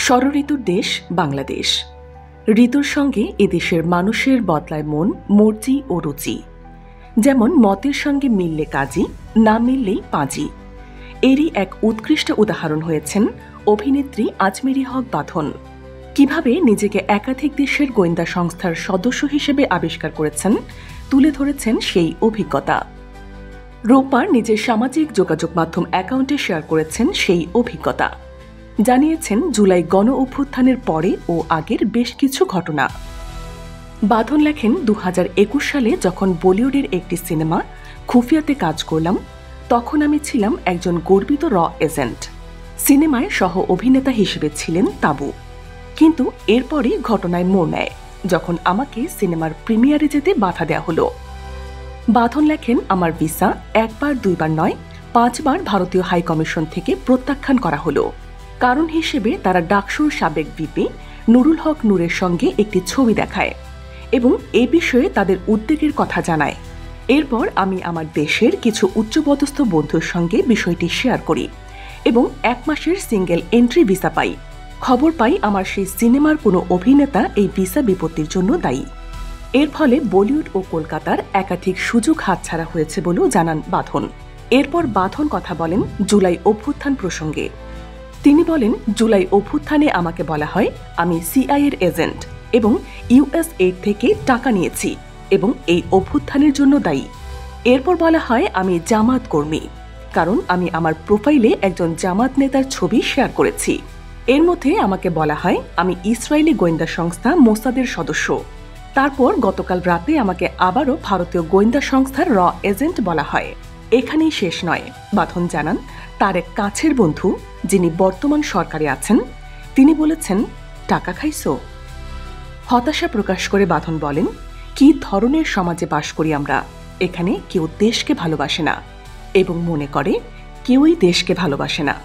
ষড়ঋতুর দেশ বাংলাদেশ। ঋতুর সঙ্গে এদেশের মানুষের বদলায় মন, মর্জি ও রুচি। যেমন মতের সঙ্গে মিললে কাজী, না মিললেই পাঁজি। এরই এক উৎকৃষ্ট উদাহরণ হয়েছেন অভিনেত্রী আজমেরী হক বাঁধন। কিভাবে নিজেকে একাধিক দেশের গোয়েন্দা সংস্থার সদস্য হিসেবে আবিষ্কার করেছেন, তুলে ধরেছেন সেই অভিজ্ঞতা। রোববার নিজের সামাজিক যোগাযোগ মাধ্যম অ্যাকাউন্টে শেয়ার করেছেন সেই অভিজ্ঞতা। জানিয়েছেন জুলাই গণ অভ্যুত্থানের পরে ও আগের বেশ কিছু ঘটনা। বাঁধন লেখেন, 2021 সালে যখন বলিউডের একটি সিনেমা খুফিয়াতে কাজ করলাম, তখন আমি ছিলাম একজন গর্বিত র এজেন্ট। সিনেমায় সহ অভিনেতা হিসেবে ছিলেন তাবু। কিন্তু এরপরই ঘটনায় মোড় নেয় যখন আমাকে সিনেমার প্রিমিয়ারে যেতে বাধা দেওয়া হলো। বাঁধন লেখেন, আমার ভিসা একবার দুইবার নয় 5 বার ভারতীয় হাই কমিশন থেকে প্রত্যাখ্যান করা হলো। কারণ হিসেবে তারা ডাকসুর সাবেক ভিপি নুরুল হক নূরের সঙ্গে একটি ছবি দেখায় এবং এ বিষয়ে তাদের উদ্বেগের কথা জানায়। এরপর আমি আমার দেশের কিছু উচ্চপদস্থ বন্ধুর সঙ্গে বিষয়টি শেয়ার করি এবং 1 মাসের সিঙ্গেল এন্ট্রি ভিসা পাই। খবর পাই আমার সেই সিনেমার কোনো অভিনেতা এই ভিসা বিপত্তির জন্য দায়ী। এর ফলে বলিউড ও কলকাতার একাধিক সুযোগ হাতছাড়া হয়েছে বলেও জানান বাঁধন। এরপর বাঁধন কথা বলেন জুলাই অভ্যুত্থান প্রসঙ্গে। তিনি বলেন, জুলাই অভ্যুত্থানে আমাকে বলা হয় আমি সিআইএর এজেন্ট এবং ইউএসএইড থেকে টাকা নিয়েছি এবং এই অভ্যুত্থানের জন্য দায়ী। এরপর বলা হয় আমি জামাত কর্মী, কারণ আমি আমার প্রোফাইলে একজন জামাত নেতার ছবি শেয়ার করেছি। এর মধ্যে আমাকে বলা হয় আমি ইসরায়েলি গোয়েন্দা সংস্থা মোসাদের সদস্য। তারপর গতকাল রাতে আমাকে আবারও ভারতীয় গোয়েন্দা সংস্থার র এজেন্ট বলা হয়। এখানেই শেষ নয়, বাঁধন জানান তার এক কাছের বন্ধু, যিনি বর্তমান সরকারে আছেন, তিনি বলেছেন টাকা খাইছো। হতাশা প্রকাশ করে বাঁধন বলেন, কি ধরনের সমাজে বাস করি আমরা। এখানে কেউ দেশকে ভালোবাসে না এবং মনে করে কেউই দেশকে ভালোবাসে না।